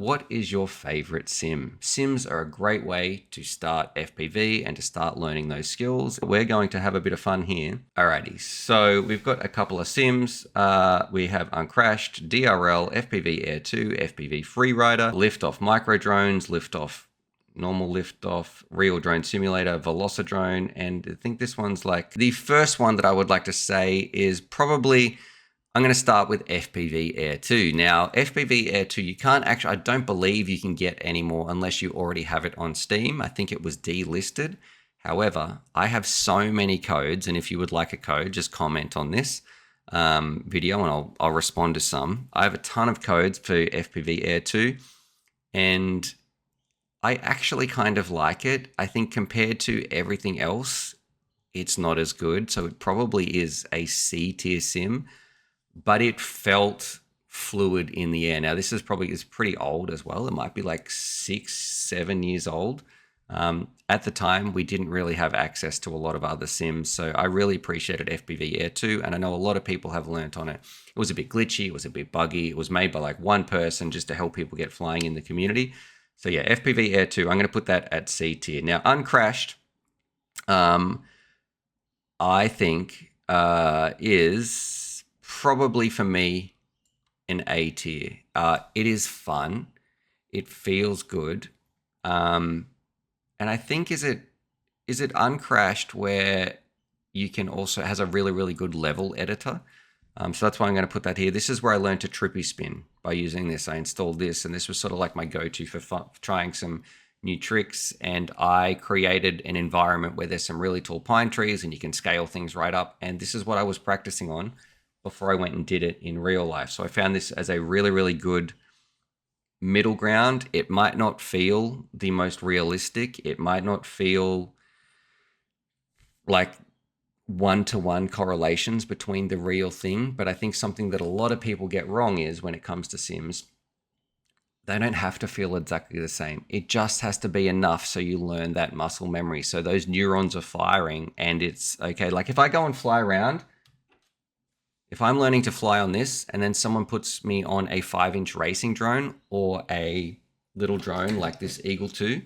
What is your favorite sim? Sims are a great way to start FPV and to start learning those skills. We're going to have a bit of fun here. Alrighty, so we've got a couple of sims. We have Uncrashed, DRL, FPV Air 2, FPV Freerider, Liftoff Micro Drones, Liftoff Normal Liftoff, Real Drone Simulator, Velocidrone, and I think this one's like the first one that I would like to say is probably. I'm going to start with FPV Air 2. Now, FPV Air 2, you can't actually, I don't believe you can get anymore unless you already have it on Steam. I think it was delisted. However, I have so many codes, and if you would like a code, just comment on this video and I'll respond to some. I have a ton of codes for FPV Air 2, and I actually kind of like it. I think compared to everything else, it's not as good. So it probably is a C tier sim, but it felt fluid in the air. Now, this is pretty old as well. It might be like 6-7 years old. At the time, we didn't really have access to a lot of other sims, so I really appreciated FPV Air 2, and I know a lot of people have learnt on it. It was a bit glitchy, it was a bit buggy, it was made by like one person just to help people get flying in the community. So yeah, FPV Air 2, I'm going to put that at C tier. Now, Uncrashed, I think is probably for me an A tier. It is fun. It feels good. And I think is it Uncrashed where you can also has a really, really good level editor. So that's why I'm going to put that here. This is where I learned to trippy spin by using this. I installed this, and this was sort of like my go-to for trying some new tricks. And I created an environment where there's some really tall pine trees and you can scale things right up. And this is what I was practicing on before I went and did it in real life. So I found this as a really, really good middle ground. It might not feel the most realistic. It might not feel like one-to-one correlations between the real thing. But I think something that a lot of people get wrong is when it comes to sims, they don't have to feel exactly the same. It just has to be enough so you learn that muscle memory. So those neurons are firing and it's okay. Like if I go and fly around, if I'm learning to fly on this and then someone puts me on a 5-inch racing drone or a little drone like this Eagle 2,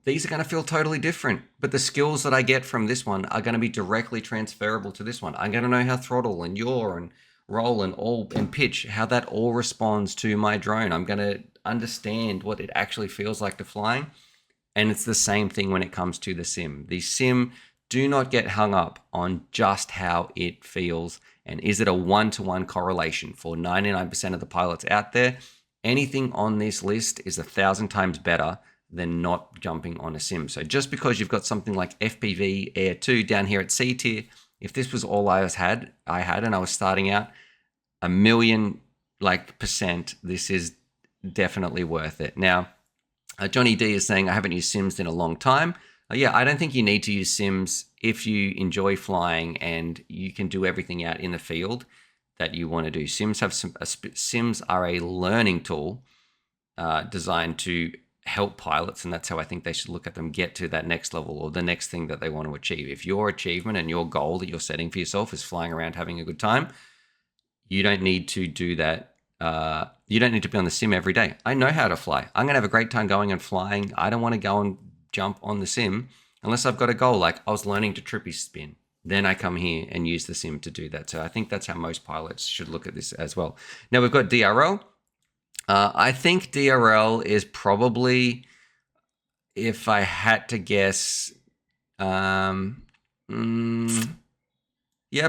these are going to feel totally different. But the skills that I get from this one are going to be directly transferable to this one. I'm going to know how throttle and yaw and roll and pitch, how that all responds to my drone. I'm going to understand what it actually feels like to flying. And it's the same thing when it comes to the sim. The sim, do not get hung up on just how it feels. And is it a one-to-one correlation for 99% of the pilots out there? Anything on this list is 1,000 times better than not jumping on a sim. So just because you've got something like FPV Air 2 down here at C tier, if this was all I had and I was starting out, 1,000,000% this is definitely worth it. Now, Johnny D is saying, I haven't used sims in a long time. Yeah, I don't think you need to use sims if you enjoy flying and you can do everything out in the field that you want to do. Sims are a learning tool designed to help pilots, and that's how I think they should look at them, get to that next level or the next thing that they want to achieve. If your achievement and your goal that you're setting for yourself is flying around having a good time, you don't need to do that. You don't need to be on the sim every day. I know how to fly. I'm going to have a great time going and flying. I don't want to go and jump on the sim unless I've got a goal, like I was learning to trippy spin. Then I come here and use the sim to do that. So I think that's how most pilots should look at this as well. Now we've got DRL. I think DRL is probably, if I had to guess, yeah,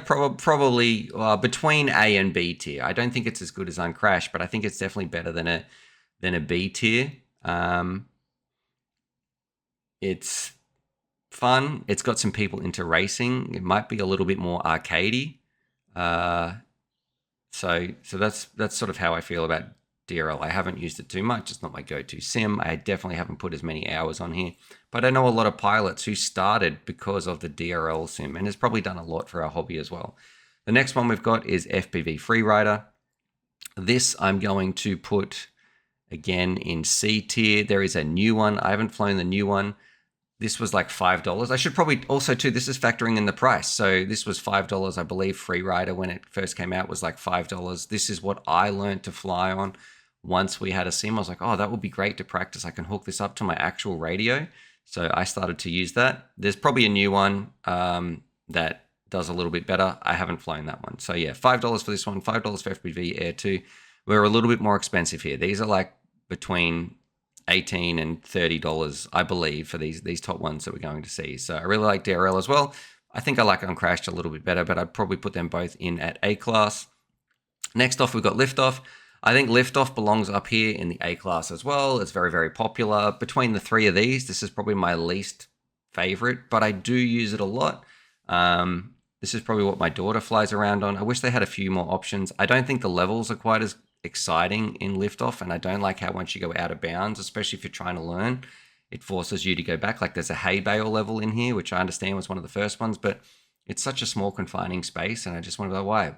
probably between A and B tier. I don't think it's as good as Uncrashed, but I think it's definitely better than a B tier. It's fun. It's got some people into racing. It might be a little bit more arcadey. So that's sort of how I feel about DRL. I haven't used it too much. It's not my go-to sim. I definitely haven't put as many hours on here, but I know a lot of pilots who started because of the DRL sim and has probably done a lot for our hobby as well. The next one we've got is FPV Freerider. This I'm going to put again in C tier. There is a new one. I haven't flown the new one. This was like $5. I should probably also too, this is factoring in the price. So this was $5, I believe. Freerider when it first came out was like $5. This is what I learned to fly on once we had a sim, I was like, oh, that would be great to practice. I can hook this up to my actual radio. So I started to use that. There's probably a new one that does a little bit better. I haven't flown that one. So yeah, $5 for this one, $5 for FPV Air 2. We're a little bit more expensive here. These are like between $18 and $30, I believe, for these top ones that we're going to see. So I really like DRL as well. I think I like Uncrashed a little bit better, but I'd probably put them both in at A class. Next off, we've got Liftoff. I think Liftoff belongs up here in the A class as well. It's very, very popular. Between the three of these, this is probably my least favorite, but I do use it a lot. This is probably what my daughter flies around on. I wish they had a few more options. I don't think the levels are quite as exciting in Liftoff, and I don't like how once you go out of bounds, especially if you're trying to learn, it forces you to go back. Like there's a hay bale level in here, which I understand was one of the first ones, but it's such a small confining space, and I just wonder why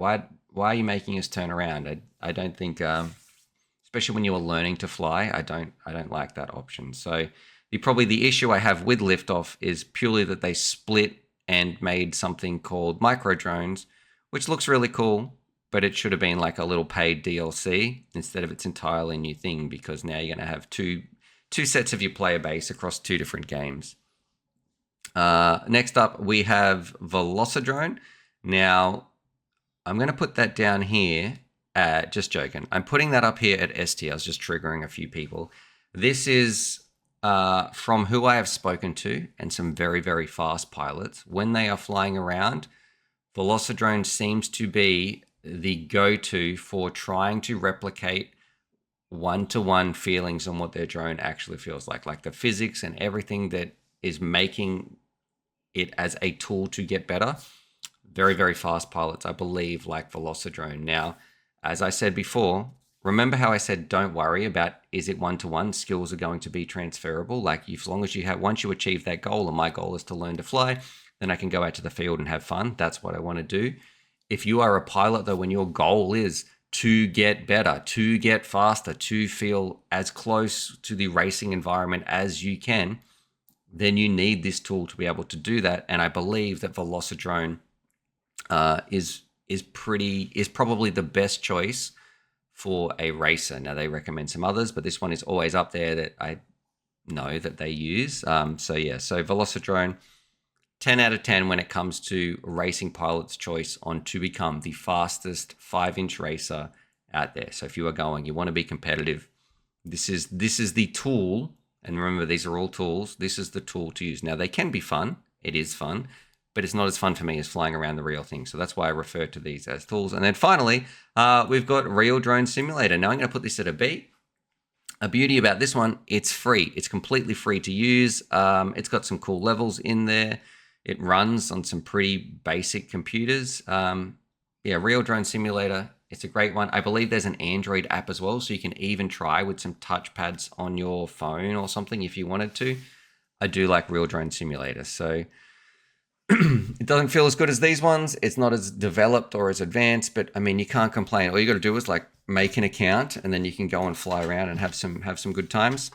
are you making us turn around? I don't think, especially when you are learning to fly, I don't like that option. So the issue I have with Liftoff is purely that they split and made something called micro drones, which looks really cool, but it should have been like a little paid DLC instead of its entirely new thing, because now you're going to have two sets of your player base across two different games. Next up, we have Velocidrone. Now, I'm going to put that down here. Just joking. I'm putting that up here at ST. I was just triggering a few people. This is from who I have spoken to and some very, very fast pilots. When they are flying around, Velocidrone seems to be the go-to for trying to replicate one-to-one feelings on what their drone actually feels like the physics and everything that is making it as a tool to get better. Very, very fast pilots, I believe, like Velocidrone. Now, as I said before, remember how I said don't worry about is it one-to-one? Skills are going to be transferable. Like as long as you have, once you achieve that goal, and my goal is to learn to fly, then I can go out to the field and have fun. That's what I want to do. If you are a pilot, though, when your goal is to get better, to get faster, to feel as close to the racing environment as you can, then you need this tool to be able to do that. And I believe that Velocidrone is probably the best choice for a racer. Now they recommend some others, but this one is always up there that I know that they use. So Velocidrone, 10 out of 10 when it comes to racing pilot's choice on to become the fastest 5-inch racer out there. So if you want to be competitive, this is the tool. And remember, these are all tools. This is the tool to use. Now they can be fun. It is fun, but it's not as fun for me as flying around the real thing. So that's why I refer to these as tools. And then finally, we've got Real Drone Simulator. Now I'm going to put this at a B. A beauty about this one, it's free. It's completely free to use. It's got some cool levels in there. It runs on some pretty basic computers. Real Drone Simulator, it's a great one. I believe there's an Android app as well, so you can even try with some touchpads on your phone or something if you wanted to. I do like Real Drone Simulator. So it doesn't feel as good as these ones. It's not as developed or as advanced, but I mean, you can't complain. All you got to do is like make an account, and then you can go and fly around and have some good times.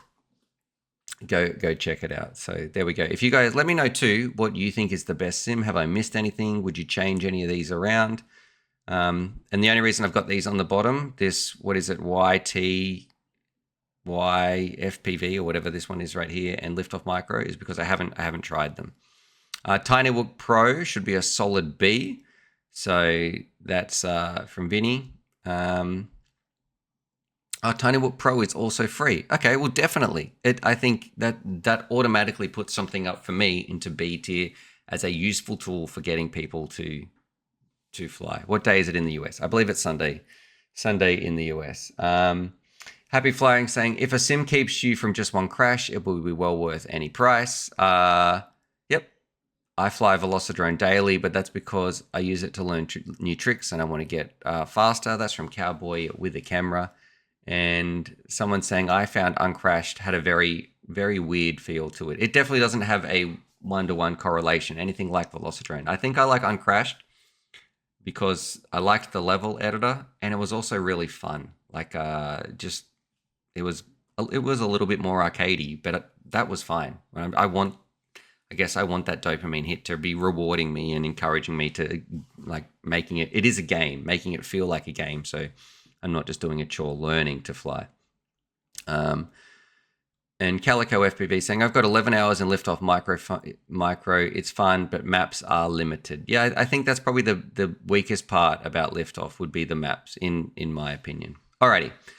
Go check it out. So there we go. If you guys let me know too what you think is the best sim. Have I missed anything? Would you change any of these around? And the only reason I've got these on the bottom, this, what is it, YFPV or whatever this one is right here, and Liftoff Micro, is because I haven't tried them. Tinywook Pro should be a solid B. So that's from Vinny. Tinywook Pro is also free. Okay, well, definitely. I think that automatically puts something up for me into B tier as a useful tool for getting people to fly. What day is it in the US? I believe it's Sunday. Sunday in the US. Happy Flying saying, if a sim keeps you from just one crash, it will be well worth any price. Yep. I fly Velocidrone daily, but that's because I use it to learn new tricks and I want to get faster. That's from Cowboy with a Camera. And someone saying, I found Uncrashed had a very, very weird feel to it. It definitely doesn't have a one-to-one correlation, anything like Velocidrone. I think I like Uncrashed because I liked the level editor, and it was also really fun. Like, it was a little bit more arcadey, but that was fine. I guess I want that dopamine hit to be rewarding me and encouraging me to like it is a game, making it feel like a game. So I'm not just doing a chore learning to fly. And Calico FPV saying, I've got 11 hours in Liftoff micro. It's fun, but maps are limited. Yeah, I think that's probably the weakest part about Liftoff would be the maps, in my opinion. Alrighty.